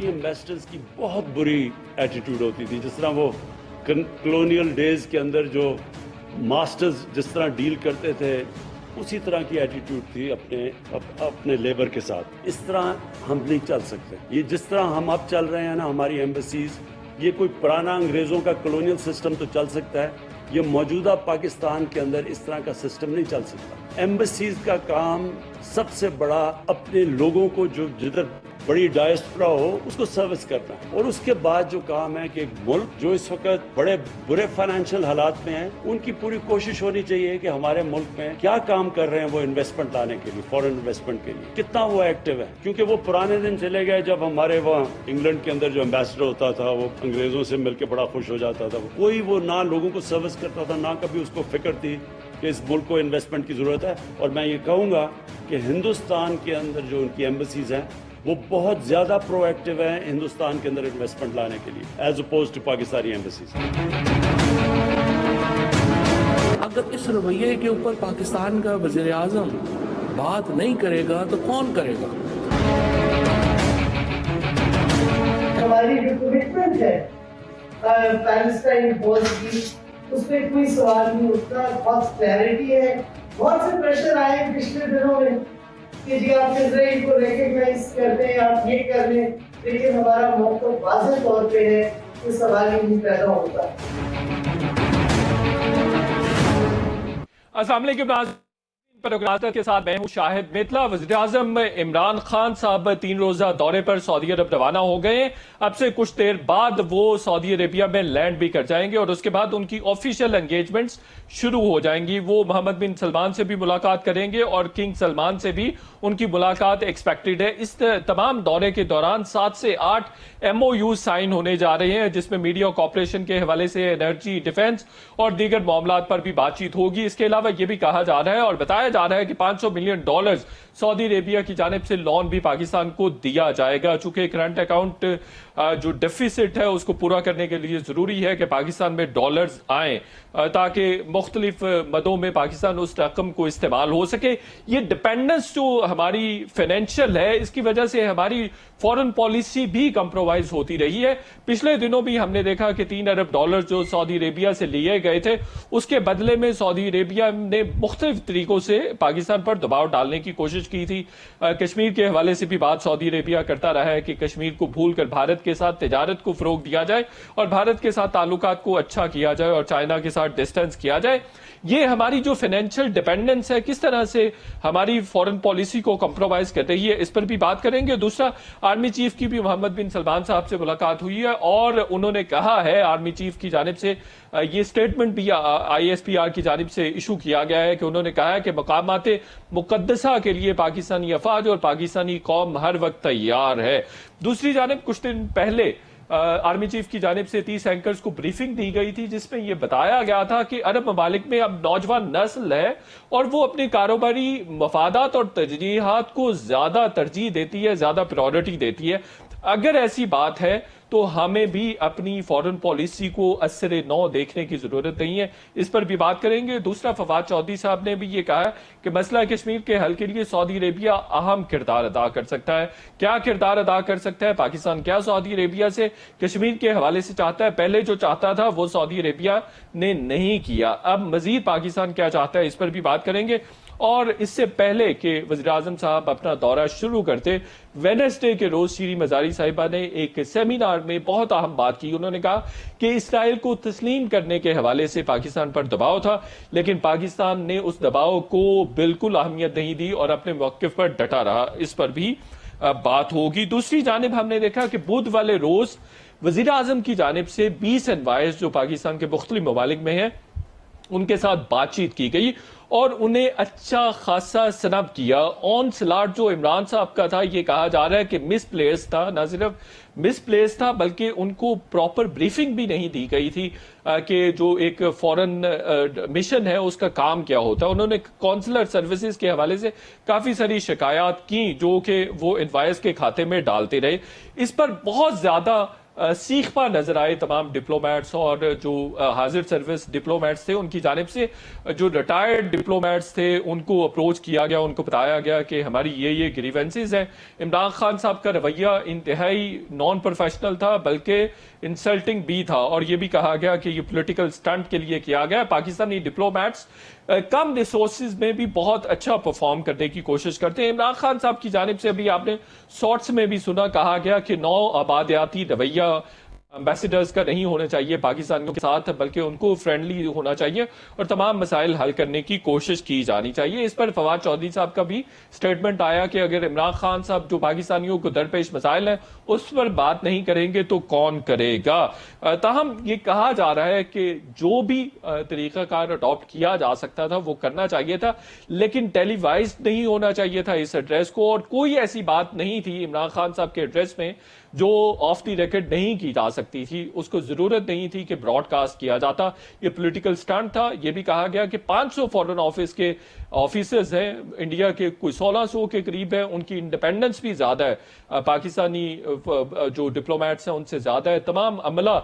कई इन्वेस्टर्स की बहुत बुरी एटीट्यूड होती थी। जिस तरह वो कॉलोनियल डेज के अंदर जो मास्टर्स जिस तरह डील करते थे, उसी तरह की एटीट्यूड थी अपने लेबर के साथ। इस तरह हम नहीं चल सकते। ये जिस तरह हम अब चल रहे हैं ना, हमारी एम्बेसीज, ये कोई पुराना अंग्रेजों का कॉलोनियल सिस्टम तो चल सकता है, ये मौजूदा पाकिस्तान के अंदर इस तरह का सिस्टम नहीं चल सकता। एम्बेसीज का काम सबसे बड़ा अपने लोगों को जो जिधर बड़ी डायस्पोरा हो उसको सर्विस करना है, और उसके बाद जो काम है कि एक मुल्क जो इस वक्त बड़े बुरे फाइनेंशियल हालात में है, उनकी पूरी कोशिश होनी चाहिए कि हमारे मुल्क में क्या काम कर रहे हैं वो इन्वेस्टमेंट लाने के लिए, फॉरेन इन्वेस्टमेंट के लिए कितना वो एक्टिव है। क्योंकि वो पुराने दिन चले गए जब हमारे वहाँ इंग्लैंड के अंदर जो एम्बेसडर होता था वो अंग्रेजों से मिलकर बड़ा खुश हो जाता था। कोई वो ना लोगों को सर्विस करता था, ना कभी उसको फिक्र थी कि इस मुल्क को इन्वेस्टमेंट की जरूरत है। और मैं ये कहूँगा कि हिंदुस्तान के अंदर जो उनकी एम्बेसीज हैं वो बहुत ज्यादा प्रोएक्टिव है हिंदुस्तान के अंदर इन्वेस्टमेंट लाने के लिए, as opposed to Pakistani embassies. अगर इस रवैये के ऊपर पाकिस्तान का वज़ीर आज़म बात नहीं करेगा तो कौन करेगा? हमारी जो कमिटमेंट है पैलेस्टाइन पॉज की, उस पर कोई सवाल नहीं उठता। बहुत क्लैरिटी है। बहुत से प्रेशर आए पिछले दिनों में कि जी आप इजराइल को रिकॉग्नाइज कर दें, आप ये कर लें, लेकिन हमारा मौक़िफ़ वाज़ेह तौर पे है, कोई सवाल ही नहीं पैदा होता। अस्सलाम वालेकुम प्रोग्राम के साथ मैं हूं शाहिद मितला। वज़ीर आज़म इमरान खान साहब 3 रोज़ा दौरे पर सऊदी अरब रवाना हो गए। अब से कुछ देर बाद वो सऊदी अरेबिया में लैंड भी कर जाएंगे और उसके बाद उनकी ऑफिशियल एंगेजमेंट्स शुरू हो जाएंगी। वो मोहम्मद बिन सलमान से भी मुलाकात करेंगे और किंग सलमान से भी उनकी मुलाकात एक्सपेक्टेड है। इस तमाम दौरे के दौरान 7 से 8 MOU साइन होने जा रहे हैं, जिसमें मीडिया कॉपरेशन के हवाले से एनर्जी, डिफेंस और दीगर मामलात पर भी बातचीत होगी। इसके अलावा यह भी कहा जा रहा है और बताया जा रहा है कि $500 मिलियन सऊदी अरेबिया की जानिब से लोन भी पाकिस्तान को दिया जाएगा। चूंकि करंट अकाउंट जो डेफिसिट है उसको पूरा करने के लिए जरूरी है कि पाकिस्तान में डॉलर्स आए ताकि मुख्तलिफ मदों में पाकिस्तान उस रकम को इस्तेमाल हो सके। ये डिपेंडेंस जो हमारी फाइनेंशियल है, इसकी वजह से हमारी फॉरेन पॉलिसी भी कंप्रोमाइज होती रही है। पिछले दिनों भी हमने देखा कि $3 अरब जो सऊदी अरेबिया से लिए गए थे, उसके बदले में सऊदी अरेबिया ने मुख्तलिफ तरीकों से पाकिस्तान पर दबाव डालने की कोशिश की थी। कश्मीर के हवाले से भी बात सऊदी अरेबिया करता रहा है कि कश्मीर को भूलकर भारत के साथ तिजारत को फरोग दिया जाए और भारत के साथ ताल्लुकात को अच्छा किया जाए और चाइना के साथ डिस्टेंस किया जाए। ये हमारी जो फाइनेंशियल डिपेंडेंस है किस तरह से हमारी फॉरेन पॉलिसी को कंप्रोमाइज कर रही है, इस पर भी बात करेंगे। दूसरा, आर्मी चीफ की भी मोहम्मद बिन सलमान साहब से मुलाकात हुई है और उन्होंने कहा है, आर्मी चीफ की जानिब से ये स्टेटमेंट भी ISPR की जानिब से इशू किया गया है कि उन्होंने कहा है कि मकामात मुकद्दसा के लिए पाकिस्तानी अफवाज और पाकिस्तानी कौम हर वक्त तैयार है। दूसरी जानिब कुछ दिन पहले आर्मी चीफ की जानिब से 30 एंकर्स को ब्रीफिंग दी गई थी, जिसमें यह बताया गया था कि अरब ममालिक में अब नौजवान नस्ल है और वो अपनी कारोबारी मफादात और तरजीहात को ज्यादा तरजीह देती है, ज्यादा प्रायोरिटी देती है। अगर ऐसी बात है तो हमें भी अपनी फॉरेन पॉलिसी को असरे नौ देखने की जरूरत नहीं है, इस पर भी बात करेंगे। दूसरा, फवाद चौधरी साहब ने भी ये कहा कि मसला कश्मीर के हल के लिए सऊदी अरेबिया अहम किरदार अदा कर सकता है। क्या किरदार अदा कर सकता है पाकिस्तान? क्या सऊदी अरेबिया से कश्मीर के हवाले से चाहता है? पहले जो चाहता था वो सऊदी अरेबिया ने नहीं किया, अब मजीद पाकिस्तान क्या चाहता है, इस पर भी बात करेंगे। और इससे पहले कि वज़ीर आज़म साहब अपना दौरा शुरू करते, वेडनेसडे के रोज शीरी मजारी साहिबा ने एक सेमिनार में बहुत अहम बात की। उन्होंने कहा कि इसराइल को तस्लीम करने के हवाले से पाकिस्तान पर दबाव था, लेकिन पाकिस्तान ने उस दबाव को बिल्कुल अहमियत नहीं दी और अपने मौक़िफ़ पर डटा रहा। इस पर भी बात होगी। दूसरी जानिब हमने देखा कि बुध वाले रोज वज़ीर आज़म की जानिब से 20 एनवाइज जो पाकिस्तान के मुख्तलिफ ममालिक में हैं उनके साथ बातचीत की गई और उन्हें अच्छा खासा सनब किया। ऑन स्लॉट जो इमरान साहब का था, ये कहा जा रहा है कि मिसप्लेस था, न सिर्फ मिसप्लेस था बल्कि उनको प्रॉपर ब्रीफिंग भी नहीं दी गई थी कि जो एक फॉरेन मिशन है उसका काम क्या होता है। उन्होंने कौंसलर सर्विसेज के हवाले से काफी सारी शिकायत की जो कि वो इन्वाइस के खाते में डालते रहे। इस पर बहुत ज्यादा सीख पा नजर आए तमाम डिप्लोमेट्स और जो हाजिर सर्विस डिप्लोमेट्स थे उनकी जानिब से। जो रिटायर्ड डिप्लोमेट्स थे उनको अप्रोच किया गया, उनको बताया गया कि हमारी ये ग्रीवेंसेस हैं। इमरान खान साहब का रवैया इंतहाई नॉन प्रोफेशनल था, बल्कि इंसल्टिंग भी था, और ये भी कहा गया कि ये पॉलिटिकल स्टंट के लिए किया गया। पाकिस्तानी डिप्लोमेट्स कम रिसोर्सेज में भी बहुत अच्छा परफॉर्म करने की कोशिश करते हैं। इमरान खान साहब की जानिब से अभी आपने शॉर्ट्स में भी सुना, कहा गया कि नौ आबादियाती रवैया एम्बेसडर्स का नहीं होना चाहिए पाकिस्तानियों के साथ, बल्कि उनको फ्रेंडली होना चाहिए और तमाम मसाइल हल करने की कोशिश की जानी चाहिए। इस पर फवाद चौधरी साहब का भी स्टेटमेंट आया कि अगर इमरान खान साहब जो पाकिस्तानियों को दरपेश मसाइल हैं उस पर बात नहीं करेंगे तो कौन करेगा। ताहम ये कहा जा रहा है कि जो भी तरीकाकार अडॉप्ट किया जा सकता था वो करना चाहिए था, लेकिन टेलीवाइज नहीं होना चाहिए था इस एड्रेस को, और कोई ऐसी बात नहीं थी इमरान खान साहब के एड्रेस में जो ऑफ द रिकॉर्ड नहीं की जा सकती थी। उसको जरूरत नहीं थी कि ब्रॉडकास्ट किया जाता, ये पॉलिटिकल स्टंट था। ये भी कहा गया कि 500 फॉरेन ऑफिस के ऑफिसर्स हैं इंडिया के, कोई 1600 के करीब है, उनकी इंडिपेंडेंस भी ज्यादा है पाकिस्तानी जो डिप्लोमेट्स हैं उनसे ज्यादा है। तमाम अमला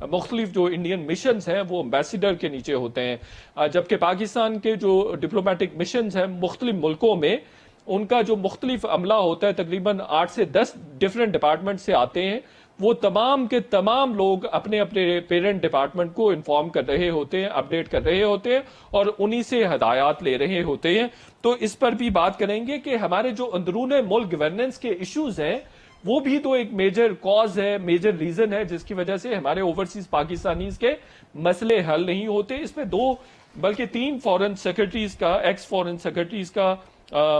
मुख्तलिफ जो इंडियन मिशन हैं वो एम्बेसडर के नीचे होते हैं, जबकि पाकिस्तान के जो डिप्लोमेटिक मिशन हैं मुख्तलिफ मुल्कों में उनका जो मुख्तलिफ अमला होता है तकरीबन 8 से 10 डिफरेंट डिपार्टमेंट से आते हैं। वो तमाम के तमाम लोग अपने अपने पेरेंट डिपार्टमेंट को इन्फॉर्म कर रहे होते हैं, अपडेट कर रहे होते हैं और उन्हीं से हदायत ले रहे होते हैं। तो इस पर भी बात करेंगे कि हमारे जो अंदरूने मुल्क गवर्नेंस के इश्यूज हैं वो भी तो एक मेजर कॉज है, मेजर रीजन है जिसकी वजह से हमारे ओवरसीज पाकिस्तानीज के मसले हल नहीं होते। इसमें 2 बल्कि 3 फॉरेन सेक्रेटरीज का, एक्स फॉरेन सेक्रेटरीज का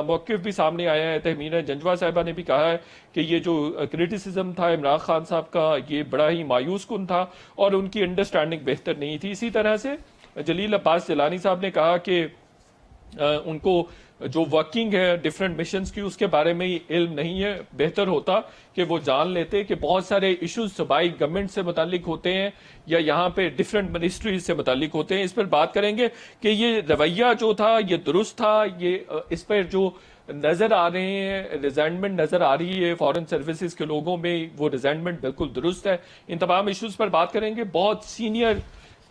मौक़िफ़ भी सामने आया है। तहमीना जंजवा साहिबा ने भी कहा है कि ये जो क्रिटिसिज्म था इमरान खान साहब का ये बड़ा ही मायूस कुन था और उनकी अंडरस्टैंडिंग बेहतर नहीं थी। इसी तरह से जलील अब्बास जिलानी साहब ने कहा कि उनको जो वर्किंग है डिफरेंट मिशंस की उसके बारे में इल्म नहीं है। बेहतर होता कि वो जान लेते कि बहुत सारे इश्यूज सूबाई गवर्नमेंट से मुतालिक होते हैं या यहाँ पे डिफरेंट मिनिस्ट्रीज से मुतालिक होते हैं। इस पर बात करेंगे कि ये रवैया जो था ये दुरुस्त था, ये इस पर जो नजर आ रहे हैं रिजेंटमेंट नजर आ रही है फॉरेन सर्विसेज के लोगों में, वो रिजेंटमेंट बिल्कुल दुरुस्त है। इन तमाम इश्यूज पर बात करेंगे। बहुत सीनियर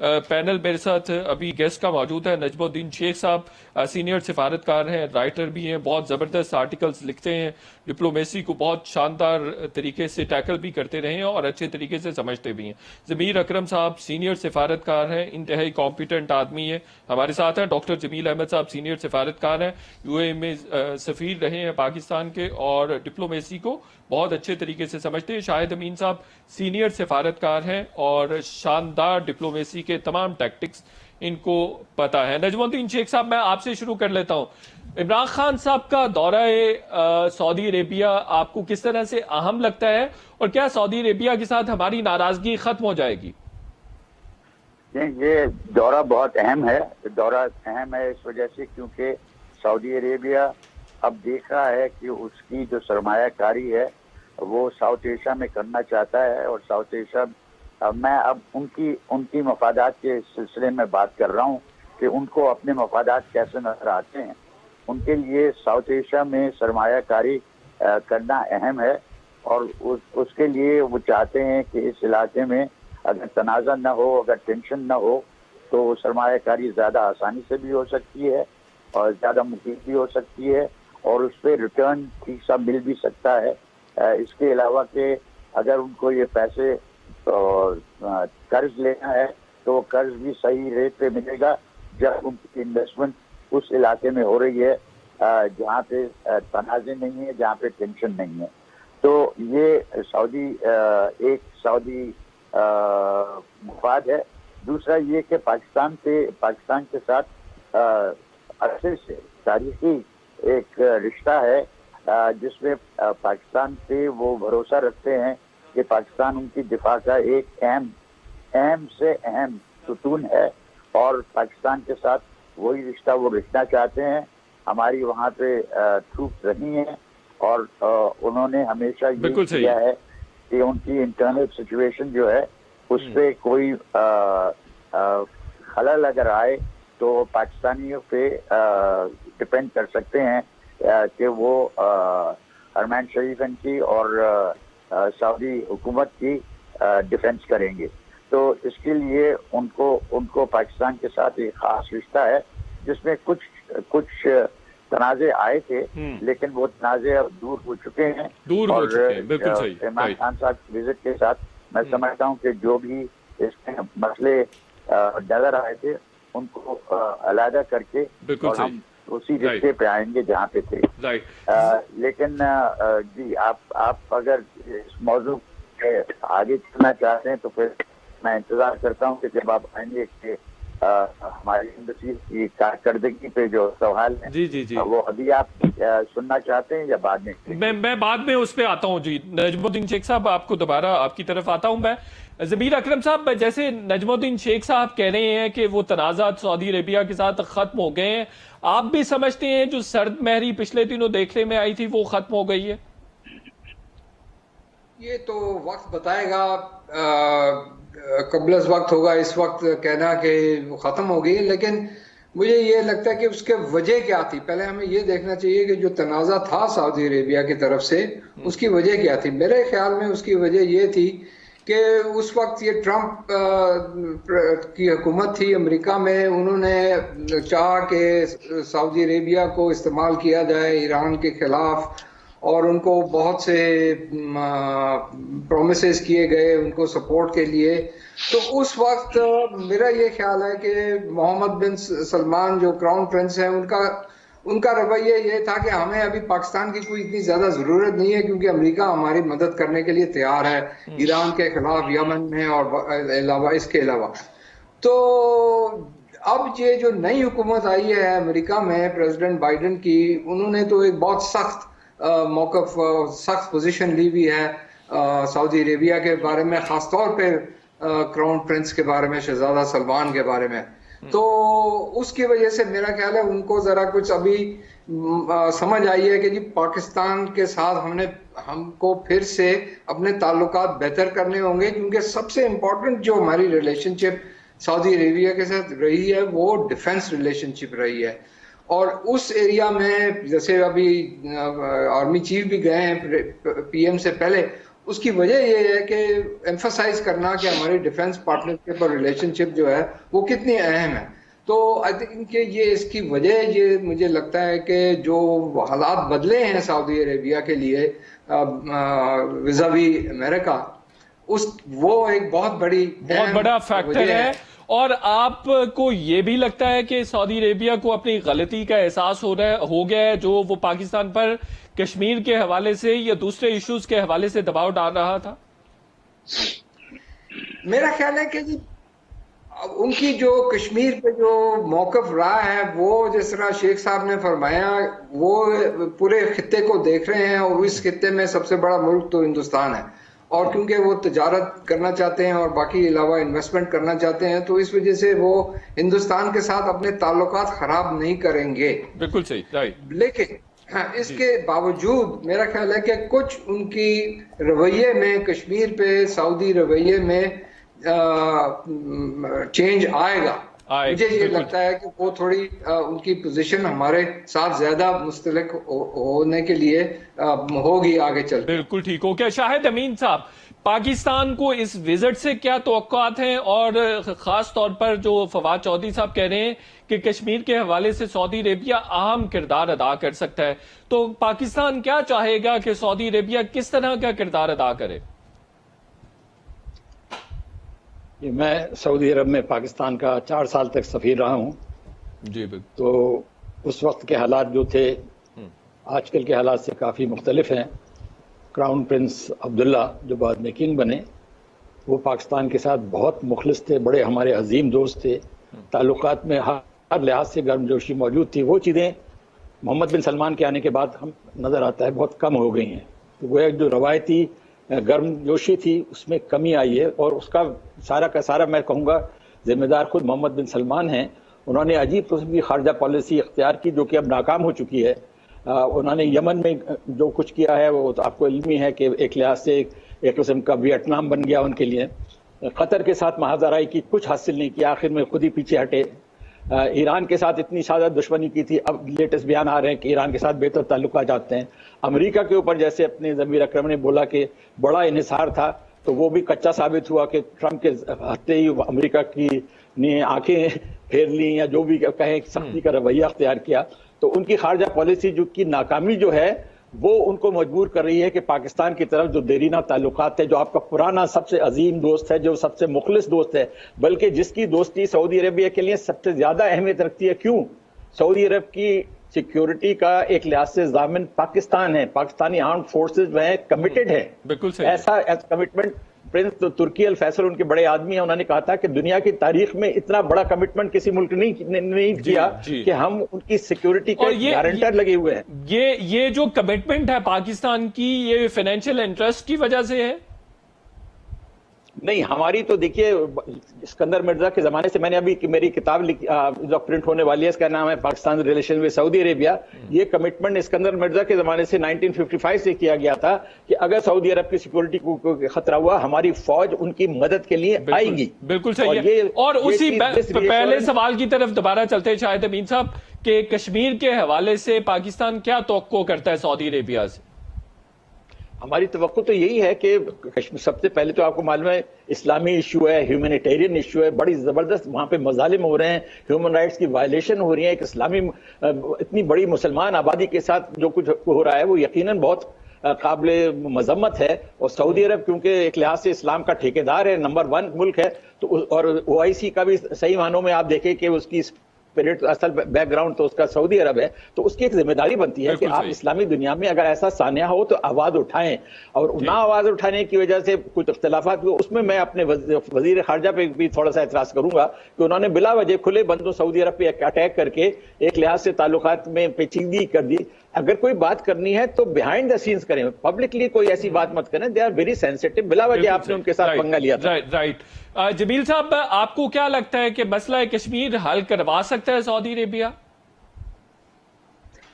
पैनल मेरे साथ अभी गेस्ट का मौजूद है। नजमुद्दीन शेख साहब सीनियर सिफारतकार हैं, राइटर भी हैं, बहुत ज़बरदस्त आर्टिकल्स लिखते हैं, डिप्लोमेसी को बहुत शानदार तरीके से टैकल भी करते रहे हैं और अच्छे तरीके से समझते भी हैं। ज़मीर अकरम साहब सीनियर सिफारतकार हैं, इंतहाई कॉम्पिटेंट आदमी है, हमारे साथ हैं। डॉक्टर जमील अहमद साहब सीनियर सिफारतकार हैं, यूएई में सफ़ीर रहे हैं पाकिस्तान के और डिप्लोमेसी को बहुत अच्छे तरीके से समझते हैं। शाहिद अमीन साहब सीनियर सिफारतकार हैं और शानदार डिप्लोमेसी के तमाम टैक्टिक्स इनको पता है। नजमुद्दीन शेख साहब मैं आपसे शुरू कर लेता हूं। इमरान खान साहब का दौरा सऊदी अरेबिया आपको किस तरह से अहम लगता है और क्या सऊदी अरेबिया के साथ हमारी नाराजगी खत्म हो जाएगी? ये दौरा बहुत अहम है। दौरा अहम है इस वजह से क्योंकि सऊदी अरेबिया अब देख रहा है कि उसकी जो सरमायाकारी है वो साउथ एशिया में करना चाहता है और साउथ एशिया मैं अब उनकी मफादात के सिलसिले में बात कर रहा हूँ कि उनको अपने मफादात कैसे नजर आते हैं। उनके लिए साउथ एशिया में सरमायाकारी करना अहम है और उसके लिए वो चाहते हैं कि इस इलाके में अगर तनाज़ा न हो, अगर टेंशन न हो तो सरमायाकारी ज़्यादा आसानी से भी हो सकती है और ज़्यादा मुफीद भी हो सकती है और उस पर रिटर्न ठीक सा मिल भी सकता है। इसके अलावा कि अगर उनको ये पैसे कर्ज लेना है तो वो कर्ज भी सही रेट पे मिलेगा जब उनकी इन्वेस्टमेंट उस इलाके में हो रही है जहाँ पे तनाज़े नहीं है, जहाँ पे टेंशन नहीं है। तो ये एक सऊदी मुफाद है। दूसरा ये कि पाकिस्तान के साथ अरसे से तारीखी एक रिश्ता है जिसमें पाकिस्तान पे वो भरोसा रखते हैं कि पाकिस्तान उनकी दिफा का एक अहम से अहम सुतून है और पाकिस्तान के साथ वही रिश्ता वो रखना चाहते हैं। हमारी वहाँ पे ट्रूप्स रही हैं और उन्होंने हमेशा ये किया है कि उनकी इंटरनल सिचुएशन जो है उस पर कोई खलल अगर आए तो पाकिस्तानियों पे डिपेंड कर सकते हैं कि वो हरमैन शरीफ की और सऊदी हुकूमत की डिफेंस करेंगे। तो इसके लिए उनको पाकिस्तान के साथ एक खास रिश्ता है, जिसमें कुछ तनाजे आए थे, लेकिन वो तनाजे अब दूर हो चुके हैं। बिल्कुल सही। इमरान खान साहब की विजिट के साथ मैं समझता हूँ कि जो भी इसमें मसले नजर आए थे उनको अलग करके और हम उसी रिश्ते पे आएंगे जहाँ पे थे। लेकिन जी आप अगर इस मौजू पे आगे चलना चाहते हैं तो फिर मैं इंतजार करता हूँ कि जब आप आएंगे कि हमारी एम्बेसी की कारकर्दगी पे जो सवाल है जी वो अभी आप सुनना चाहते हैं या बाद में? मैं बाद में उस पे आता हूँ जी। नजमुद्दीन शेख साहब, आपको दोबारा आपकी तरफ आता हूँ मैं। ज़मीर अकरम साहब, जैसे नजमुद्दीन शेख साहब कह रहे हैं कि वो तनाज़ात सऊदी अरेबिया के साथ खत्म हो गए हैं, आप भी समझते हैं जो सर्द महरी पिछले दिनों देखने में आई थी वो खत्म हो गई है? ये तो वक्त बताएगा, कबल वक्त होगा इस वक्त कहना कि वो ख़त्म हो गई। लेकिन मुझे ये लगता है कि उसके वजह क्या थी। पहले हमें ये देखना चाहिए कि जो तनाज़ा था सऊदी अरेबिया की तरफ से, उसकी वजह क्या थी। मेरे ख्याल में उसकी वजह ये थी कि उस वक्त ये ट्रंप की हुकूमत थी अमेरिका में, उन्होंने चाहा कि सऊदी अरेबिया को इस्तेमाल किया जाए ईरान के खिलाफ, और उनको बहुत से प्रोमिसेस किए गए उनको सपोर्ट के लिए। तो उस वक्त मेरा ये ख्याल है कि मोहम्मद बिन सलमान जो क्राउन प्रिंस हैं, उनका रवैया ये था कि हमें अभी पाकिस्तान की कोई इतनी ज़्यादा ज़रूरत नहीं है, क्योंकि अमेरिका हमारी मदद करने के लिए तैयार है ईरान के खिलाफ, यमन में और इसके अलावा। तो अब ये जो नई हुकूमत आई है अमेरिका में प्रेसिडेंट बाइडेन की, उन्होंने तो एक बहुत सख्त मौक़िफ़, सख्त पोजीशन ली हुई है सऊदी अरेबिया के बारे में, ख़ासतौर पे क्राउन प्रिंस के बारे में, शहजादा सलमान के बारे में। तो उसकी वजह से मेरा ख्याल है उनको ज़रा कुछ अभी समझ आई है कि जी पाकिस्तान के साथ हमको फिर से अपने ताल्लुकात बेहतर करने होंगे, क्योंकि सबसे इम्पोर्टेंट जो हमारी रिलेशनशिप सऊदी अरेबिया के साथ रही है वो डिफेंस रिलेशनशिप रही है। और उस एरिया में जैसे अभी आर्मी चीफ भी गए हैं पीएम से पहले, उसकी वजह ये है कि एम्फसाइज करना कि हमारी डिफेंस पार्टनरशिप और रिलेशनशिप जो है वो कितनी अहम है। तो आई थिंक कि ये इसकी वजह, ये मुझे लगता है कि जो हालात बदले हैं सऊदी अरेबिया के लिए विज़ावी अमेरिका, वो एक बहुत बड़ा फैक्टर है। और आपको ये भी लगता है कि सऊदी अरेबिया को अपनी गलती का एहसास हो गया है जो वो पाकिस्तान पर कश्मीर के हवाले से या दूसरे इश्यूज के हवाले से दबाव डाल रहा था? मेरा ख्याल है कि जी उनकी जो कश्मीर पे जो मौक़िफ़ रहा है, वो जिस तरह शेख साहब ने फरमाया, वो पूरे खित्ते को देख रहे हैं, और इस खित्ते में सबसे बड़ा मुल्क तो हिंदुस्तान है, और क्योंकि वो तजारत करना चाहते हैं और बाकी अलावा इन्वेस्टमेंट करना चाहते हैं, तो इस वजह से वो हिंदुस्तान के साथ अपने ताल्लुकात खराब नहीं करेंगे। बिल्कुल सही, राइट। लेकिन हाँ, इसके बावजूद मेरा ख्याल है कि कुछ उनकी रवैये में, कश्मीर पे सऊदी रवैये में चेंज आएगा। मुझे ये लगता है कि वो थोड़ी उनकी पोजीशन हमारे साथ ज्यादा मुस्तलिक होने के लिए होगी आगे चल। बिल्कुल ठीक हो। क्या शाहिद अमीन साहब, पाकिस्तान को इस विजिट से क्या तवक्कुआत हैं, और खास तौर पर जो फवाद चौधरी साहब कह रहे हैं कि कश्मीर के हवाले से सऊदी अरेबिया अहम किरदार अदा कर सकता है, तो पाकिस्तान क्या चाहेगा कि सऊदी अरेबिया किस तरह का किरदार अदा करे? मैं सऊदी अरब में पाकिस्तान का 4 साल तक सफ़ीर रहा हूँ जी। बिल्कुल। तो उस वक्त के हालात जो थे आजकल के हालात से काफ़ी मुख्तलिफ हैं। क्राउन प्रिंस अब्दुल्ला जो बाद में किंग बने, वो पाकिस्तान के साथ बहुत मुखलिस थे, बड़े हमारे अजीम दोस्त थे, ताल्लुकात में हर लिहाज से गर्मजोशी मौजूद थी। वो चीज़ें मोहम्मद बिन सलमान के आने के बाद हम नज़र आता है बहुत कम हो गई हैं। तो वो एक जो रवायती गर्मजोशी थी उसमें कमी आई है, और उसका सारा का सारा मैं कहूँगा जिम्मेदार खुद मोहम्मद बिन सलमान हैं। उन्होंने अजीब किस्म की खारजा पॉलिसी इख्तियार की जो कि अब नाकाम हो चुकी है। उन्होंने यमन में जो कुछ किया है वो तो आपको इल्मी है कि एक लिहाज से एक किस्म का वियतनाम बन गया उनके लिए। कतर के साथ महाजराई की, कुछ हासिल नहीं किया, आखिर में खुद ही पीछे हटे। ईरान के साथ इतनी ज़्यादा दुश्मनी की थी, अब लेटेस्ट बयान आ रहे हैं कि ईरान के साथ बेहतर ताल्लुकात जाते हैं। अमेरिका के ऊपर जैसे अपने ज़मीर अकरम ने बोला कि बड़ा इन्हिसार था, तो वो भी कच्चा साबित हुआ कि ट्रंप के हत्ते ही अमेरिका की ने आंखें फेर ली, या जो भी कहें सख्ती का रवैया अख्तियार किया। तो उनकी खारजा पॉलिसी जो की नाकामी जो है वो उनको मजबूर कर रही है कि पाकिस्तान की तरफ जो देरीना ताल्लुकात है, जो आपका पुराना सबसे अजीम दोस्त है, जो सबसे मुखलिस दोस्त है, बल्कि जिसकी दोस्ती सऊदी अरेबिया के लिए सबसे ज्यादा अहमियत रखती है। क्यों? सऊदी अरब की सिक्योरिटी का एक लिहाज से ज़ामिन पाकिस्तान है, पाकिस्तानी आर्म्ड फोर्सेज में कमिटेड है। बिल्कुल सही। ऐसा कमिटमेंट प्रिंस तुर्की अल फैसल उनके बड़े आदमी हैं, उन्होंने कहा था कि दुनिया की तारीख में इतना बड़ा कमिटमेंट किसी मुल्क ने नहीं किया कि हम उनकी सिक्योरिटी के गारंटर लगे हुए हैं। ये जो कमिटमेंट है पाकिस्तान की, ये फाइनेंशियल इंटरेस्ट की वजह से है? नहीं, हमारी तो देखिए सिकंदर मिर्जा के जमाने से, मैंने अभी मेरी किताब जो प्रिंट होने वाली है, इसका नाम है Pakistan relation with Saudi Arabia. ये कमिटमेंट सिकंदर मिर्जा के जमाने से 1955 से किया गया था कि अगर सऊदी अरब की सिक्योरिटी को खतरा हुआ, हमारी फौज उनकी मदद के लिए आएगी। बिल्कुल सही है। और उसी पहले सवाल की तरफ दोबारा चलते हैं शाहिद अमीन साहब, कि कश्मीर के हवाले से पाकिस्तान क्या तवक्को करता है सऊदी अरेबिया से? हमारी तवक्को तो यही है कि सबसे पहले तो आपको मालूम है इस्लामी इशू है, ह्यूमैनिटेरियन इशू है, बड़ी जबरदस्त वहां पे मजालिम हो रहे हैं, ह्यूमन राइट्स की वायलेशन हो रही है। एक इस्लामी इतनी बड़ी मुसलमान आबादी के साथ जो कुछ हो रहा है वो यकीनन बहुत काबिल मजम्मत है। और सऊदी अरब क्योंकि एक लिहाज से इस्लाम का ठेकेदार है, नंबर 1 मुल्क है, तो और OIC का भी सही मानों में आप देखें कि उसकी स्पिरिट, असल बैकग्राउंड तो उसका सऊदी अरब है, तो उसकी एक जिम्मेदारी बनती है कि आप इस्लामी दुनिया में अगर ऐसा सानिया हो तो आवाज उठाएं। और ना आवाज उठाने की वजह से कुछ इख्तलाफात हुए, उसमें मैं अपने वजीर खारजा पे भी थोड़ा सा एतराज करूंगा कि उन्होंने बिला वजह खुले बंदों सऊदी अरब पे अटैक करके एक लिहाज से ताल्लुकात में पेचीदगी कर दी। अगर कोई बात करनी है तो बिहाइंड द सीन्स करें, पब्लिकली कोई ऐसी बात मत करें। They are very sensitive. बिला वजह आपने उनके साथ पंगा लिया था। राइट। जमील साहब, आपको क्या लगता है कि मसला कश्मीर हल करवा सकता है सऊदी अरेबिया?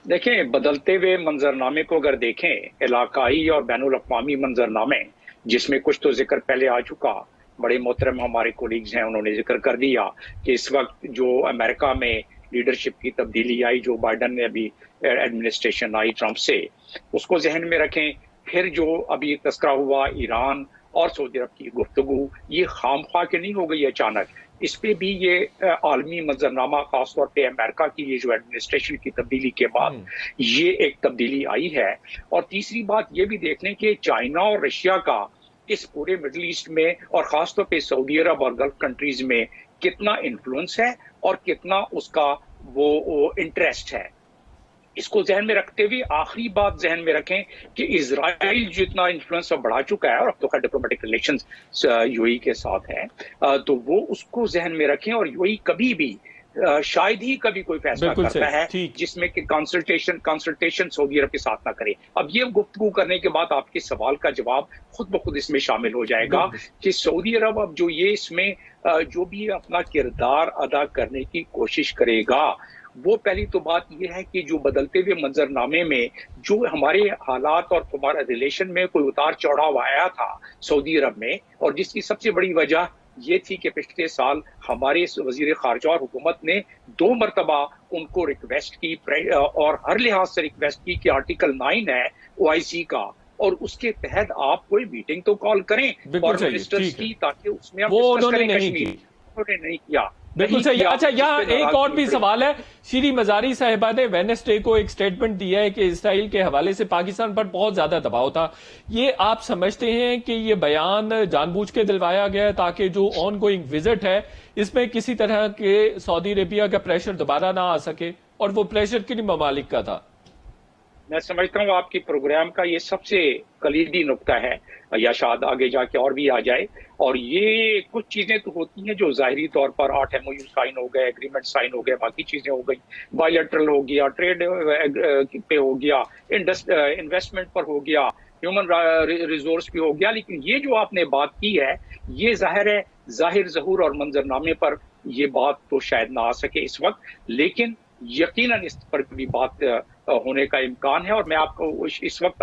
देखें, बदलते हुए मंजरनामे को अगर देखें, इलाकाई और बैनुल अक़वामी मंजरनामे, जिसमें कुछ तो जिक्र पहले आ चुका, बड़े मोहतरम हमारे कोलीग्स हैं, उन्होंने जिक्र कर दिया कि इस वक्त जो अमेरिका में लीडरशिप की तब्दीली आई, जो बाइडन ने अभी एडमिनिस्ट्रेशन आई ट्रंप से, उसको जहन में रखें। फिर जो अभी तस्करा हुआ ईरान और सऊदी अरब की गुफ्तगू, ये खामख्वा के नहीं हो गई अचानक, इस पे भी ये आलमी मंजरनामा, खासतौर पे अमेरिका की ये जो एडमिनिस्ट्रेशन की तब्दीली के बाद ये एक तब्दीली आई है। और तीसरी बात ये भी देख लें कि चाइना और रशिया का इस पूरे मिडल ईस्ट में और खासतौर पे सऊदी अरब और गल्फ कंट्रीज में कितना इन्फ्लुएंस है और कितना उसका वो इंटरेस्ट है, इसको जहन में रखते हुए आखिरी बात जहन में रखें कि इजराइल जितना इन्फ्लुएंस अब बढ़ा चुका है, और अब तो खैर डिप्लोमेटिक रिलेशंस यूएई के साथ हैं, तो वो उसको जहन में रखें। और यूएई कभी भी शायद ही कभी कोई फैसला करता है जिसमें कि कंसल्टेशन सऊदी अरब के साथ ना करे। अब ये गुफ्तगू करने के बाद आपके सवाल का जवाब खुद ब खुद इसमें शामिल हो जाएगा कि सऊदी अरब अब जो ये इसमें जो भी अपना किरदार अदा करने की कोशिश करेगा, वो पहली तो बात यह है कि जो बदलते हुए मंजरनामे में जो हमारे हालात और हमारा रिलेशन में कोई उतार चढ़ाव आया था सऊदी अरब में, और जिसकी सबसे बड़ी वजह ये थी कि पिछले साल हमारे वजीर खारजा और हुकूमत ने 2 मरतबा उनको रिक्वेस्ट की और हर लिहाज से रिक्वेस्ट की कि आर्टिकल 9 है OIC का, और उसके तहत आप कोई मीटिंग तो कॉल करें फॉरेन मिनिस्टर्स की, ताकि उसमें वो उन्होंने नहीं किया। बिल्कुल सही। अच्छा, यहाँ एक और भी सवाल है। श्री मजारी साहिबा ने वेडनेसडे को एक स्टेटमेंट दिया है कि इसराइल के हवाले से पाकिस्तान पर बहुत ज्यादा दबाव था। ये आप समझते हैं कि ये बयान जानबूझ के दिलवाया गया है ताकि जो ऑन गोइंग विजिट है इसमें किसी तरह के सऊदी अरेबिया का प्रेशर दोबारा ना आ सके, और वो प्रेशर किन ममालिक का था? मैं समझता हूँ आपकी प्रोग्राम का ये सबसे कलीदी नुक्ता है, या शायद आगे जाके और भी आ जाए। और ये कुछ चीजें तो होती हैं जो जाहिरी तौर पर 8 MOU साइन हो गए, एग्रीमेंट साइन हो गए, बाकी चीजें हो गई, बायलैटरल हो गया, ट्रेड पे हो गया, इन्वेस्टमेंट पर हो गया, ह्यूमन रिसोर्स पे हो गया। लेकिन ये जो आपने बात की है, ये जाहिर ज़हूर और मंजरनामे पर ये बात तो शायद ना आ सके इस वक्त, लेकिन यकीनन इस पर भी बात होने का इम्कान है। और मैं आपको इस वक्त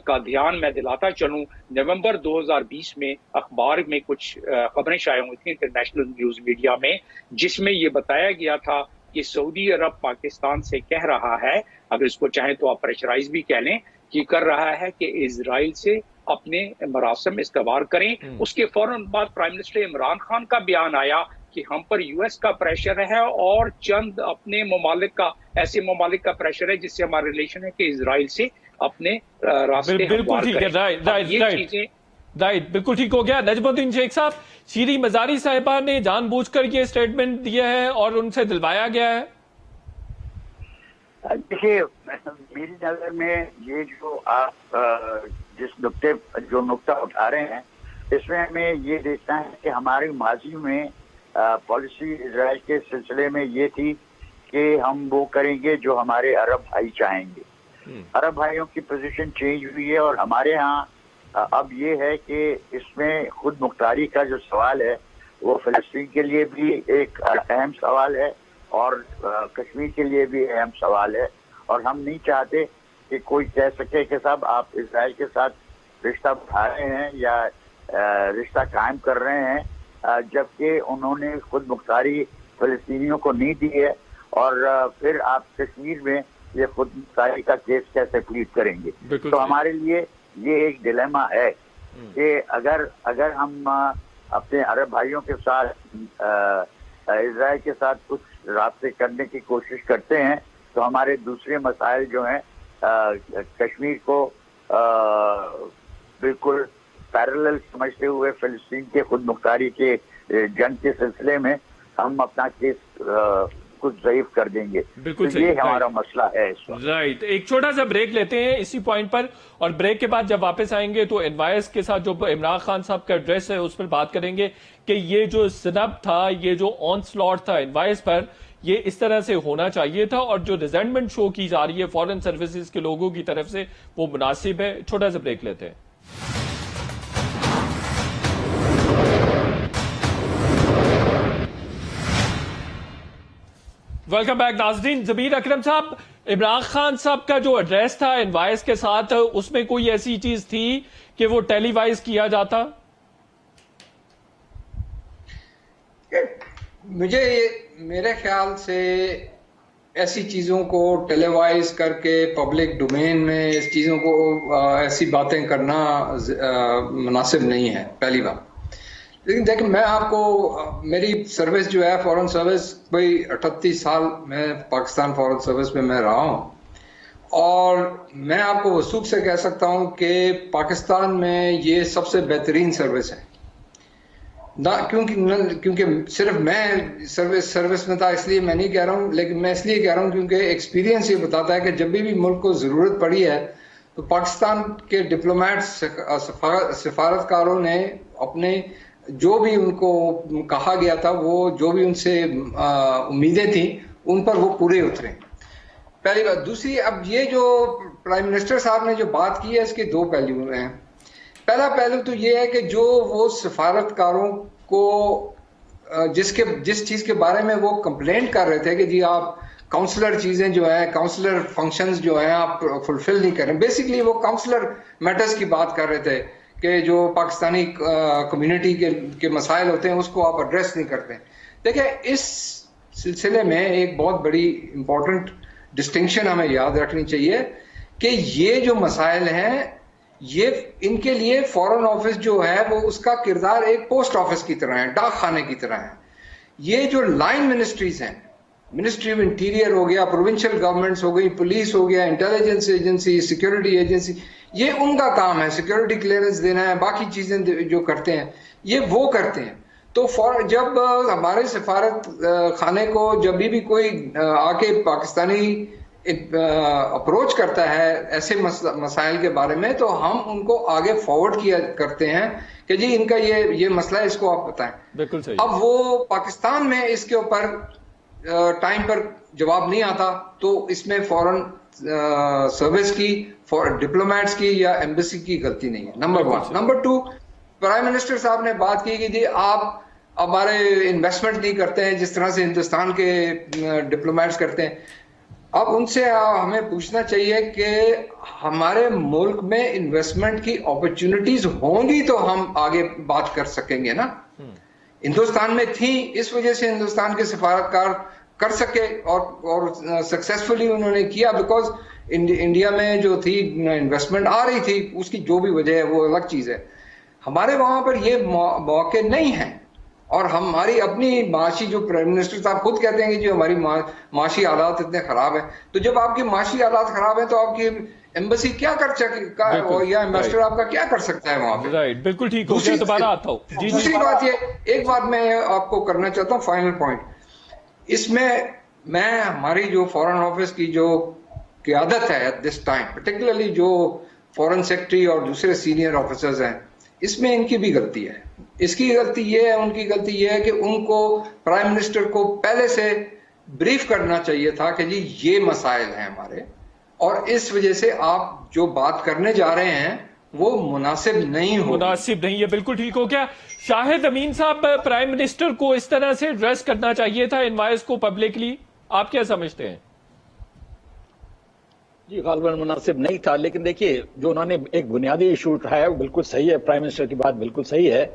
का ध्यान मैं दिलाता चलूं, नवंबर 2020 में अखबार में कुछ खबरें शाये हुई थी इंटरनेशनल न्यूज मीडिया में, जिसमें ये बताया गया था कि सऊदी अरब पाकिस्तान से कह रहा है, अगर इसको चाहें तो आप प्रेशराइज भी कह लें, कि कर रहा है कि इजराइल से अपने मरासम इस्तवार करें। उसके फौरन बाद प्राइम मिनिस्टर इमरान खान का बयान आया कि हम पर यूएस का प्रेशर है और चंद अपने ममालिक का, ऐसे ममालिक का प्रेशर है जिससे हमारे रिलेशन है कि इजराइल से अपने रास्ते बिल्कुल ठीक है। राइट, बिल्कुल ठीक हो गया। नजमुद्दीन शेख साहब, शीरी मजारी साहिबा ने जानबूझकर ये स्टेटमेंट दिया है और उनसे दिलवाया गया है। देखिए, मेरी नजर में ये जो आप जो नुक्ता उठा रहे हैं, इसमें हमें ये देखना है कि हमारे माजी में पॉलिसी इजराइल के सिलसिले में ये थी कि हम वो करेंगे जो हमारे अरब भाई चाहेंगे। अरब भाइयों की पोजीशन चेंज हुई है और हमारे यहाँ अब ये है कि इसमें खुद मुख्तारी का जो सवाल है वो फिलिस्तीन के लिए भी एक अहम सवाल है और कश्मीर के लिए भी अहम सवाल है। और हम नहीं चाहते कि कोई कह सके कि साहब आप इजराइल के साथ रिश्ता बढ़ा रहे हैं या रिश्ता कायम कर रहे हैं, जबकि उन्होंने खुद मुख्तारी फिलिस्तीनियों को नहीं दी है। और फिर आप कश्मीर में ये खुद मुख्तारी का केस कैसे प्लीड करेंगे। तो हमारे लिए ये एक डिलेमा है कि अगर हम अपने अरब भाइयों के साथ इजराइल के साथ कुछ रास्ते करने की कोशिश करते हैं तो हमारे दूसरे मसाइल जो हैं कश्मीर को बिल्कुल पैरेलल समझते हुए फिलिस्तीन के खुद मुख्तारी के जंग के सिलसिले में हम अपना केस कुछ ज़ईफ कर देंगे। बिल्कुल तो ये हमारा मसला है इस वक्त। राइट, एक छोटा सा ब्रेक लेते हैं इसी पॉइंट पर और ब्रेक के बाद जब वापस आएंगे तो एनवाइएस के साथ जो इमरान खान साहब का एड्रेस है उस पर बात करेंगे कि ये जो सिनब था, ये जो ऑन स्लॉट था एनवाइएस पर, ये इस तरह से होना चाहिए था और जो रिजेंटमेंट शो की जा रही है फॉरेन सर्विसेज के लोगों की तरफ से वो मुनासिब है। छोटा सा ब्रेक लेते हैं। वेलकम बैक नाज़रीन। ज़मीर अकरम साहब, इमरान खान साहब का जो एड्रेस था एनवाइस के साथ, उसमें कोई ऐसी चीज थी कि वो टेलीवाइज किया जाता? मेरे ख्याल से ऐसी चीजों को टेलीवाइज करके पब्लिक डोमेन में इस चीजों को ऐसी बातें करना मुनासिब नहीं है, पहली बात। लेकिन देखिए, मैं आपको, मेरी सर्विस जो है फॉरेन सर्विस, भाई 38 साल मैं पाकिस्तान फॉरेन सर्विस में मैं रहा हूँ और मैं आपको वसूख से कह सकता हूँ कि पाकिस्तान में ये सबसे बेहतरीन सर्विस है ना। क्योंकि सिर्फ मैं सर्विस में था इसलिए मैं नहीं कह रहा हूँ, लेकिन मैं इसलिए कह रहा हूँ क्योंकि एक्सपीरियंस ये बताता है कि जब भी मुल्क को ज़रूरत पड़ी है तो पाकिस्तान के डिप्लोमेट्स, सफारतकारों ने अपने जो भी उनको कहा गया था, वो जो भी उनसे उम्मीदें थी उन पर वो पूरे उतरे। पहली बात। दूसरी, अब ये जो प्राइम मिनिस्टर साहब ने जो बात की है इसके दो पहलू हैं। पहला पहलू तो ये है कि जो वो सफारतकारों को जिस चीज़ के बारे में वो कंप्लेंट कर रहे थे कि जी आप काउंसलर चीज़ें जो है, काउंसलर फंक्शंस जो हैं आप फुलफिल नहीं कर रहे, बेसिकली वो काउंसलर मैटर्स की बात कर रहे थे कि जो पाकिस्तानी कम्युनिटी के मसाइल होते हैं उसको आप एड्रेस नहीं करते। देखिए, इस सिलसिले में एक बहुत बड़ी इंपॉर्टेंट डिस्टिंक्शन हमें याद रखनी चाहिए कि ये जो मसाइल हैं, ये इनके लिए फॉरेन ऑफिस जो है वो उसका किरदार एक पोस्ट ऑफिस की तरह है, डाक खाने की तरह है। ये जो लाइन मिनिस्ट्रीज हैं, मिनिस्ट्री ऑफ इंटीरियर हो गया, प्रोविंशियल गवर्नमेंट्स हो गई, पुलिस हो गया, इंटेलिजेंस एजेंसी, सिक्योरिटी एजेंसी, ये उनका काम है, सिक्योरिटी क्लियरेंस देना है, बाकी चीजें जो करते हैं ये वो करते हैं। तो जब हमारे सफारत खाने को जब भी कोई आके पाकिस्तानी अप्रोच करता है ऐसे मसाइल के बारे में, तो हम उनको आगे फॉरवर्ड किया करते हैं कि जी इनका ये मसला है, इसको आप बताएं। बिल्कुल सही। अब वो पाकिस्तान में इसके ऊपर टाइम पर जवाब नहीं आता तो इसमें फॉरेन सर्विस की, डिप्लोमेट्स की या एम्बेसी की गलती नहीं है, नंबर 1। नंबर 2, प्राइम मिनिस्टर साहब ने बात की कि जी आप हमारे इन्वेस्टमेंट नहीं करते हैं जिस तरह से हिंदुस्तान के डिप्लोमेट्स करते हैं। अब उनसे हमें पूछना चाहिए कि हमारे मुल्क में इन्वेस्टमेंट की अपॉर्चुनिटीज होंगी तो हम आगे बात कर सकेंगे ना। हिंदुस्तान में थी, इस वजह से हिंदुस्तान के सफारतकार कर सके और सक्सेसफुली उन्होंने किया, बिकॉज इंडिया में जो थी इन्वेस्टमेंट आ रही थी, उसकी जो भी वजह है वो अलग चीज है। हमारे वहां पर ये मौके नहीं हैं, और हमारी अपनी माशी, जो प्राइम मिनिस्टर साहब खुद कहते हैं कि जो हमारी माशी हालात इतने खराब है, तो जब आपकी माशी हालात खराब है तो आपकी एम्बेसी क्या कर सकेगा, या एम्बेसडर आपका क्या कर सकता है वहां पे? राइट, बिल्कुल ठीक हो गया, दोबारा आता हूँ। दूसरी बात ये, एक बात मैं आपको करना चाहता हूँ, फाइनल पॉइंट इसमें, मैं हमारी जो फॉरेन ऑफिस की जो क़यादत है एट दिस टाइम, पर्टिकुलरली जो फॉरेन सेक्रेटरी और दूसरे सीनियर ऑफिसर्स हैं, इसमें इनकी भी गलती है। इसकी गलती ये है, उनकी गलती ये है कि उनको प्राइम मिनिस्टर को पहले से ब्रीफ करना चाहिए था कि जी ये मसाइल हैं हमारे, और इस वजह से आप जो बात करने जा रहे हैं वो मुनासिब नहीं है। बिल्कुल ठीक हो गया। शाहिद अमीन साहब, प्राइम मिनिस्टर को इस तरह से एड्रेस करना चाहिए था इनवाइस को पब्लिकली, आप क्या समझते हैं? जी, गालिबन मुनासिब नहीं था, लेकिन देखिए जो उन्होंने एक बुनियादी इशू उठाया वो बिल्कुल सही है। प्राइम मिनिस्टर की बात बिल्कुल सही है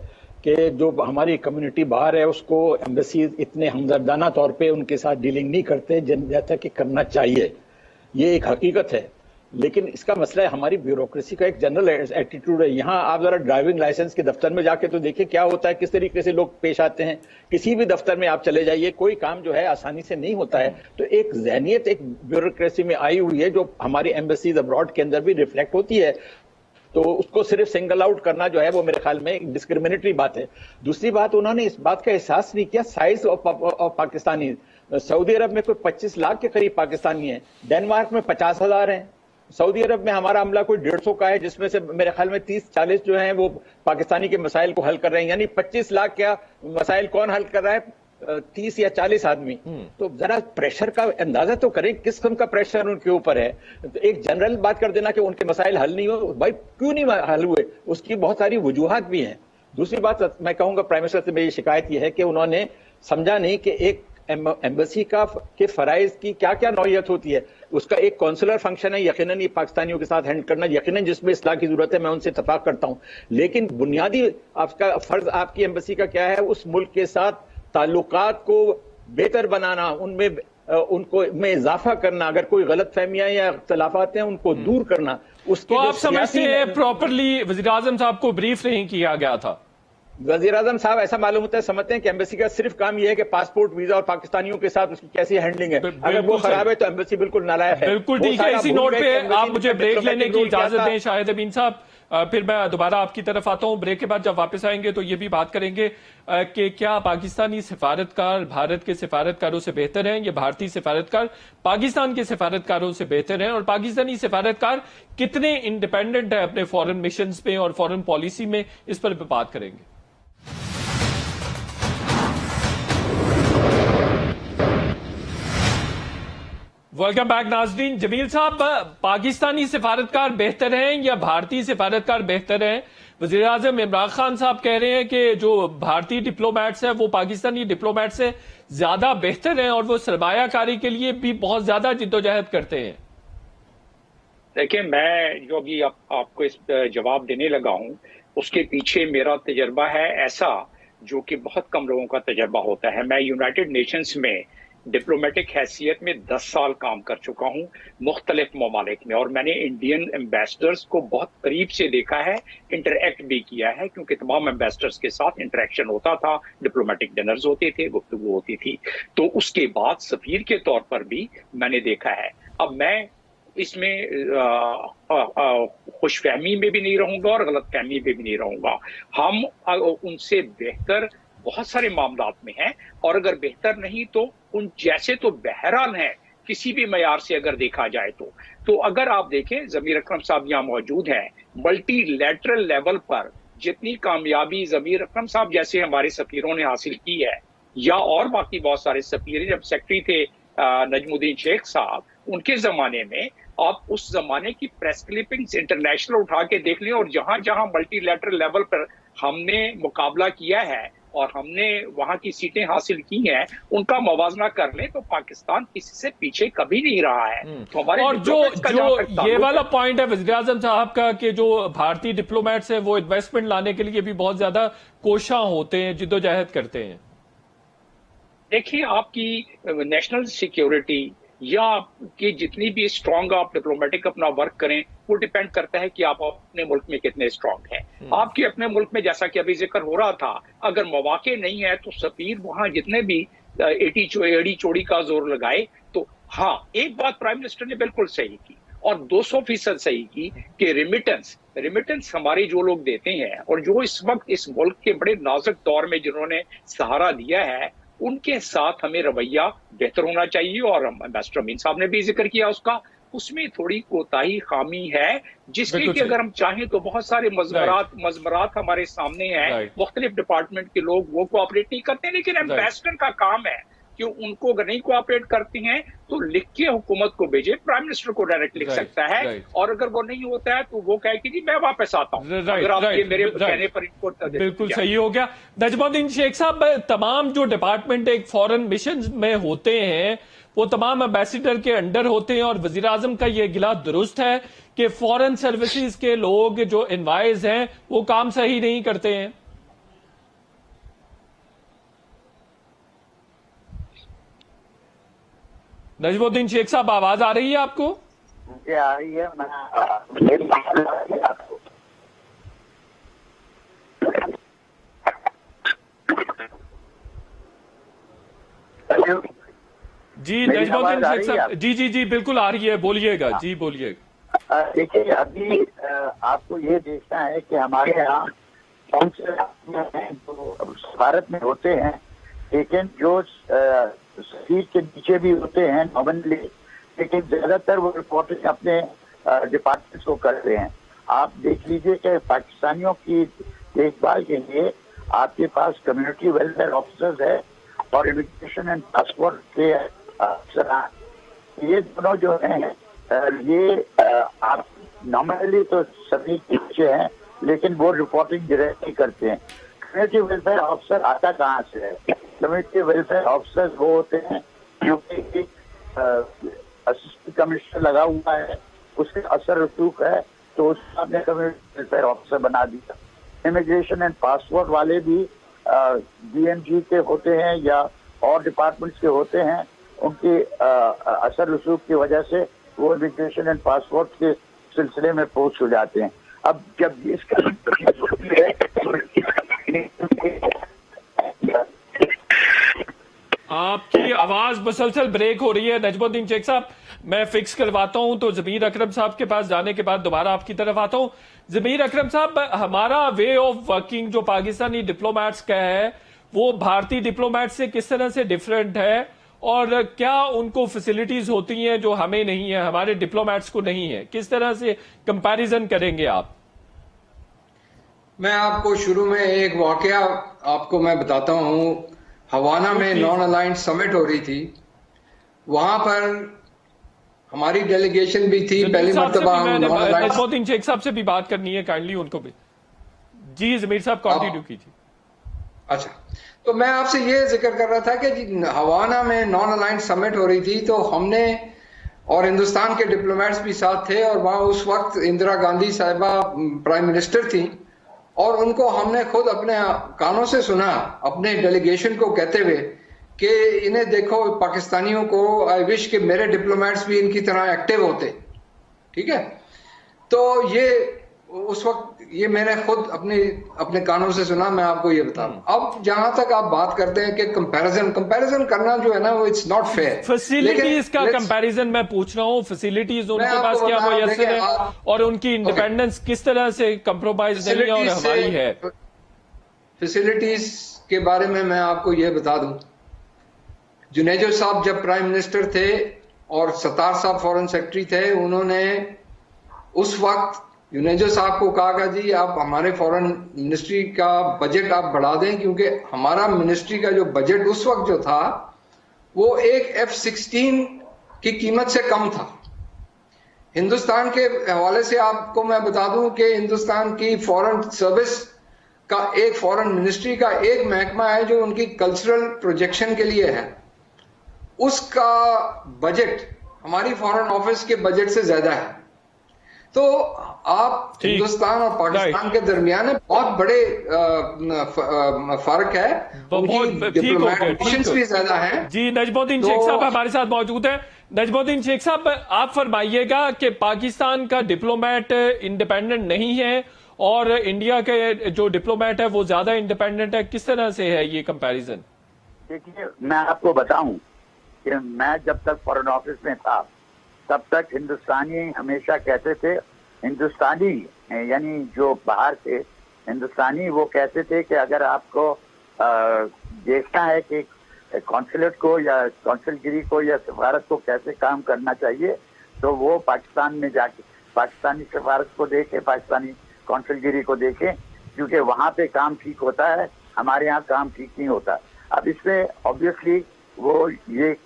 कि जो हमारी कम्युनिटी बाहर है उसको एम्बेसी इतने हमदर्दाना तौर पे उनके साथ डीलिंग नहीं करते जैसा कि करना चाहिए, ये एक हकीकत है। लेकिन इसका मसला है हमारी ब्यूरोक्रेसी का एक जनरल एटीट्यूड है। यहाँ आप जरा ड्राइविंग लाइसेंस के दफ्तर में जाके तो देखिए क्या होता है, किस तरीके से लोग पेश आते हैं। किसी भी दफ्तर में आप चले जाइए, कोई काम जो है आसानी से नहीं होता है। तो एक जहनियत एक ब्यूरोक्रेसी में आई हुई है जो हमारी एम्बेसीज अब्रॉड के अंदर भी रिफ्लेक्ट होती है। तो उसको सिर्फ सिंगल आउट करना जो है वो मेरे ख्याल में एक डिस्क्रिमिनेटरी बात है। दूसरी बात, उन्होंने इस बात का एहसास नहीं किया साइज ऑफ पाकिस्तानी। सऊदी अरब में कोई 25 लाख के करीब पाकिस्तानी है, डेनमार्क में 50,000 हैं। सऊदी अरब में हमारा अमला कोई 150 का है, जिसमें से मेरे ख्याल में 30-40 जो हैं वो पाकिस्तानी के मसाइल को हल कर रहे हैं। यानी 25 लाख क्या मसाइल कौन हल कर रहा है? 30 या 40 आदमी। तो जरा प्रेशर का अंदाजा तो करें, किस किस्म का प्रेशर उनके ऊपर है। तो एक जनरल बात कर देना कि उनके मसाइल हल नहीं हो, भाई क्यों नहीं हल हुए, उसकी बहुत सारी वजूहात भी हैं। दूसरी बात मैं कहूंगा, प्राइम मिनिस्टर से मेरी शिकायत यह है कि उन्होंने समझा नहीं कि एक एम्बेसी के फराइज की क्या क्या नौयत होती है। उसका एक कौंसलर फंक्शन है, यकीनन ये पाकिस्तानियों के साथ हैंडल करना, यकीनन जिसमें इस्लाह की जरूरत है, मैं उनसे इत्तफाक करता हूं। लेकिन बुनियादी आपका फर्ज आपकी एम्बेसी का क्या है? उस मुल्क के साथ ताल्लुकात को बेहतर बनाना, उनको में इजाफा करना, अगर कोई गलत फहमियां या इख्तलाफात हैं उनको दूर करना। उसके तो आप समझते हैं प्रॉपरली वज़ीर आज़म साहब को ब्रीफ नहीं किया गया था? वज़ीर आज़म साहब ऐसा मालूम होता है, समझते हैं कि एम्बेसी का सिर्फ काम यह है कि पासपोर्ट, वीजा और पाकिस्तानियों के साथ उसकी कैसी हैंडलिंग है। अगर वो खराब है तो एम्बेसी बिल्कुल नालायक है। बिल्कुल ठीक है। इसी नोट पे आप मुझे ब्रेक लेने की इजाजत दें शाहिद अमीन साहब, फिर मैं दोबारा आपकी तरफ आता हूं। ब्रेक के बाद जब वापस आएंगे तो ये भी बात करेंगे कि क्या पाकिस्तानी सिफारतकार भारत के सिफारतकारों से बेहतर हैं या भारतीय सिफारतकार पाकिस्तान के सिफारतकारों से बेहतर हैं, और पाकिस्तानी सिफारतकार कितने इंडिपेंडेंट है अपने फॉरेन मिशंस पे और फॉरेन पॉलिसी में, इस पर भी बात करेंगे। वेलकम बैक नाजरीन। जमील साहब, पाकिस्तानी सिफारतकार बेहतर हैं या भारतीय सिफारतकार बेहतर हैं? वज़ीर आज़म इमरान खान साहब कह रहे हैं कि जो भारतीय डिप्लोमैट्स हैं वो पाकिस्तानी डिप्लोमैट से ज्यादा बेहतर हैं और वो सरमायाकारी के लिए भी बहुत ज्यादा जिद्दोजहद करते हैं। देखिए, मैं जो अभी आपको इस जवाब देने लगा हूं उसके पीछे मेरा तजर्बा है ऐसा जो कि बहुत कम लोगों का तजर्बा होता है। मैं यूनाइटेड नेशंस में डिप्लोमेटिक हैसियत में 10 साल काम कर चुका हूं मुख्तलिफ ममालिक में, और मैंने इंडियन एम्बेसडर्स को बहुत करीब से देखा है, इंटरैक्ट भी किया है, क्योंकि तमाम एम्बेसडर्स के साथ इंटरेक्शन होता था, डिप्लोमेटिक डिनर्स होते थे, गुफ्तगू होती थी। तो उसके बाद सफीर के तौर पर भी मैंने देखा है। अब मैं इसमें खुशफहमी में भी नहीं रहूंगा और गलतफहमी में भी नहीं रहूंगा। हम उनसे बेहतर बहुत सारे मामलात में हैं, और अगर बेहतर नहीं तो उन जैसे तो बहरहाल है किसी भी मयार से अगर देखा जाए तो अगर आप देखें, ज़मीर अकरम साहब यहाँ मौजूद हैं, मल्टीलैटरल लेवल पर जितनी कामयाबी ज़मीर अकरम साहब जैसे हमारे सफीरों ने हासिल की है, या और बाकी बहुत सारे सफीर, जब सेक्रेटरी थे नजमुद्दीन शेख साहब, उनके जमाने में आप उस जमाने की प्रेस क्लिपिंग्स इंटरनेशनल उठा के देख लें, और जहां जहां मल्टीलैटरल लेवल पर हमने मुकाबला किया है और हमने वहां की सीटें हासिल की हैं, उनका मुवाजना कर लें तो पाकिस्तान किसी से पीछे कभी नहीं रहा है। तो हमारे और जो ये वाला पॉइंट है वज़ीर आज़म साहब का कि जो भारतीय डिप्लोमेट्स हैं वो इन्वेस्टमेंट लाने के लिए भी बहुत ज्यादा कोशां होते हैं, जिद्दोजहद करते हैं। देखिए, आपकी नेशनल सिक्योरिटी या कि जितनी भी स्ट्रांग आप डिप्लोमेटिक अपना वर्क करें, वो डिपेंड करता है कि आप अपने मुल्क में कितने स्ट्रांग हैं। आपके अपने मुल्क में जैसा कि अभी जिक्र हो रहा था, अगर मौके नहीं है तो सफीर वहां जितने भी एड़ी चोड़ी का जोर लगाए। तो हाँ, एक बात प्राइम मिनिस्टर ने बिल्कुल सही की और 200% सही की कि रेमिटेंस हमारे जो लोग देते हैं और जो इस वक्त इस मुल्क के बड़े नाजुक दौर में जिन्होंने सहारा दिया है, उनके साथ हमें रवैया बेहतर होना चाहिए। और एम्बेसडर अमीन साहब ने भी जिक्र किया उसका, उसमें थोड़ी कोताही खामी है जिसके कि अगर हम चाहें तो बहुत सारे मजमरात हमारे सामने हैं। मुख्तलिफ डिपार्टमेंट के लोग वो कोऑपरेट नहीं करते, लेकिन एम्बेसडर का काम है कि उनको अगर नहीं कोऑपरेट करते हैं तो लिख के हुकूमत को भेजे, प्राइम मिनिस्टर को डायरेक्ट लिख सकता है। और अगर वो नहीं होता है तो वो कहे कि जी मैं वापस आता हूं, अगर आप ये मेरे कहने पर इनको बिल्कुल सही हो गया। नजमुद्दीन शेख साहब, तमाम जो डिपार्टमेंट एक फॉरेन मिशन में होते हैं वो तमाम एम्बेसडर के अंडर होते हैं, और वजीर आजम का ये गिला दुरुस्त है कि फॉरेन सर्विसेज के लोग जो इनवाइज हैं वो काम सही नहीं करते हैं। नजमुद्दीन शेख साहब, आवाज आ रही है आपको? मुझे आ रही है। जी नजमुद्दीन शेख साहब, जी बिल्कुल आ रही है, बोलिएगा जी, बोलिएगा। देखिए, अभी आपको ये देखना है कि हमारे यहाँ जो भारत में होते हैं, लेकिन जो सफीर के नीचे भी होते हैं नॉमिनली, लेकिन ज्यादातर वो रिपोर्टिंग अपने डिपार्टमेंट्स को करते हैं। आप देख लीजिए कि पाकिस्तानियों की देखभाल के लिए आपके पास कम्युनिटी वेलफेयर ऑफिसर्स है और इमिग्रेशन एंड पासपोर्ट के अफसर, ये दोनों जो हैं ये आप नॉमिनली तो सभी के नीचे हैं, लेकिन वो रिपोर्टिंग डायरेक्टली करते हैं। कम्युनिटी वेलफेयर ऑफिसर आता कहाँ से है? कम्युनिटी वेलफेयर ऑफिसर वो होते हैं क्योंकि असिस्टेंट कमिश्नर लगा हुआ है, उसके असर रसूख है, तो उसने अपने कम्युनिटी वेलफेयर ऑफिसर बना दिया। इमिग्रेशन एंड पासपोर्ट वाले भी DMG के होते हैं या और डिपार्टमेंट्स के होते हैं, उनकी असर रसूख की वजह से वो इमिग्रेशन एंड पासपोर्ट के सिलसिले में पोस्ट हो जाते हैं। अब जब इसका आपकी आवाज मुसलसल ब्रेक हो रही है नजमुद्दीन शेख साहब, मैं फिक्स करवाता हूं। तो जमीर अकरम साहब के पास जाने के बाद दोबारा आपकी तरफ आता हूं। जमीर अकरम साहब, हमारा वे ऑफ वर्किंग जो पाकिस्तानी डिप्लोमेट्स का है वो भारतीय डिप्लोमेट से किस तरह से डिफरेंट है, और क्या उनको फैसिलिटीज होती हैं जो हमें नहीं है, हमारे डिप्लोमेट्स को नहीं है? किस तरह से कंपैरिजन करेंगे आप? मैं आपको शुरू में एक वाकया आपको मैं बताता हूं। हवाना में नॉन अलाइंड समिट हो रही थी, वहां पर हमारी डेलीगेशन भी थी। पहली मर्तबा नजमुद्दीन शेख साहब से भी बात करनी है, काइंडली उनको भी। जी जमीर साहब, कंटिन्यू कीजिए। अच्छा, तो मैं आपसे ये जिक्र कर रहा था कि हवाना में नॉन अलाइंड समिट हो रही थी, तो हमने और हिंदुस्तान के डिप्लोमेट्स भी साथ थे, और वहां उस वक्त इंदिरा गांधी साहिबा प्राइम मिनिस्टर थी, और उनको हमने खुद अपने कानों से सुना अपने डेलीगेशन को कहते हुए कि इन्हें देखो पाकिस्तानियों को, आई विश कि मेरे डिप्लोमेट्स भी इनकी तरह एक्टिव होते। ठीक है, तो ये उस वक्त ये मैंने खुद अपने कानों से सुना, मैं आपको ये बता रहा हूं। अब जहां तक आप बात करते हैं कि कंपैरिजन करना जो है ना, वो इट्स नॉट फेयर। फैसिलिटीज का कंपैरिजन मैं पूछ रहा हूं, फैसिलिटीज उनके पास क्या मुयस्सर है और उनकी इंडिपेंडेंस किस तरह से कंप्रोमाइज नहीं है और हमारी है? फैसिलिटीज के बारे में मैं आपको ये बता दूं, जुनेजो साहब जब प्राइम मिनिस्टर थे और सत्तार साहब फॉरेन सेक्रेटरी थे, उन्होंने उस वक्त जुनेजो साहब को कहा जी आप हमारे फॉरेन मिनिस्ट्री का बजट आप बढ़ा दें, क्योंकि हमारा मिनिस्ट्री का जो बजट उस वक्त जो था वो एक F-16 की कीमत से कम था। हिंदुस्तान के हवाले से आपको मैं बता दूं कि हिंदुस्तान की फॉरेन सर्विस का एक फॉरेन मिनिस्ट्री का एक महकमा है जो उनकी कल्चरल प्रोजेक्शन के लिए है, उसका बजट हमारी फॉरेन ऑफिस के बजट से ज्यादा है। तो आप ठीक। हिंदुस्तान और पाकिस्तान के दरमियान बहुत बड़े फर्क है, उनकी डिप्लोमेटिक मिशंस भी ज्यादा हैं। जी, नजमुद्दीन शेख साहब हमारे साथ मौजूद हैं। नजमुद्दीन शेख साहब, आप फरमाइएगा कि पाकिस्तान का डिप्लोमेट इंडिपेंडेंट नहीं है और इंडिया के जो डिप्लोमेट है वो ज्यादा इंडिपेंडेंट है, किस तरह से है ये कंपैरिजन? देखिए, मैं आपको बताऊं कि मैं जब तक फॉरेन ऑफिस में था तब तक हिंदुस्तानी हमेशा कहते थे, हिंदुस्तानी यानी जो बाहर थे हिंदुस्तानी, वो कहते थे कि अगर आपको देखना है कि कॉन्सुलेट को या कौंसलगिरी को या सफारत को कैसे काम करना चाहिए, तो वो पाकिस्तान में जाके पाकिस्तानी सफारत को देखे, पाकिस्तानी कौंसलगिरी को देखें, क्योंकि वहां पे काम ठीक होता है, हमारे यहाँ काम ठीक नहीं होता। अब इसमें ऑब्वियसली वो ये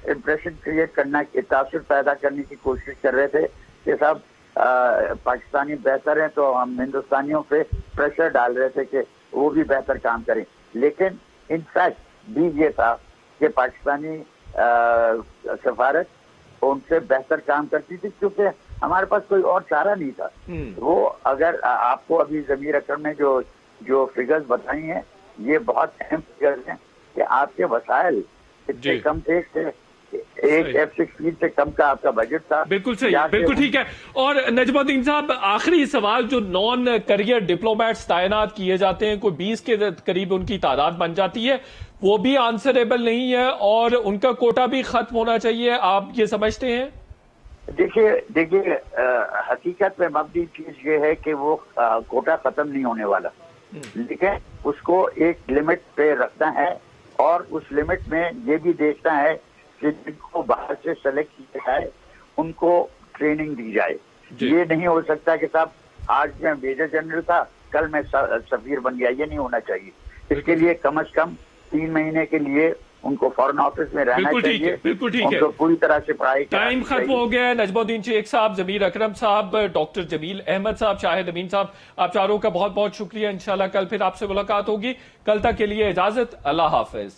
इम्प्रेशन क्रिएट करना, तासुर पैदा करने की कोशिश कर रहे थे कि सब पाकिस्तानी बेहतर हैं, तो हम हिंदुस्तानियों पे प्रेशर डाल रहे थे कि वो भी बेहतर काम करें। लेकिन इनफैक्ट भी ये था कि पाकिस्तानी सफारत उनसे बेहतर काम करती थी, क्योंकि हमारे पास कोई और चारा नहीं था। वो अगर आपको अभी जमीर अकरम ने जो फिगर्स बताई हैं, ये बहुत अहम फिगर्स हैं कि आपके वसाइल इतने कम थे, एक F-16 से कम का आपका बजट था। बिल्कुल सही, बिल्कुल ठीक है। और नजमुद्दीन साहब, आखिरी सवाल, जो नॉन करियर डिप्लोमेट्स तैनात किए जाते हैं, कोई 20 के करीब उनकी तादाद बन जाती है, वो भी आंसरेबल नहीं है और उनका कोटा भी खत्म होना चाहिए, आप ये समझते हैं? देखिए हकीकत में मबनी चीज ये है कि वो कोटा खत्म नहीं होने वाला, लेकिन उसको एक लिमिट पे रखना है और उस लिमिट में ये भी देखना है कि जिनको बाहर से सेलेक्ट किया जाए उनको ट्रेनिंग दी जाए। ये नहीं हो सकता कि साहब आज मैं मेजर जनरल था, कल मैं सफीर बन गया, ये नहीं होना चाहिए। इसके लिए कम से कम 3 महीने के लिए उनको फॉरेन ऑफिस में रहना चाहिए। बिल्कुल ठीक है, उनको पूरी तरह से पढ़ाई टाइम खत्म हो गया है। नजमुद्दीन शेख साहब, जमीर अकरम साहब, डॉक्टर जमील अहमद साहब, शाहिद अमीन साहब, आप चारों का बहुत बहुत शुक्रिया। इंशाल्लाह कल फिर आपसे मुलाकात होगी। कल तक के लिए इजाजत, अल्लाह हाफिज।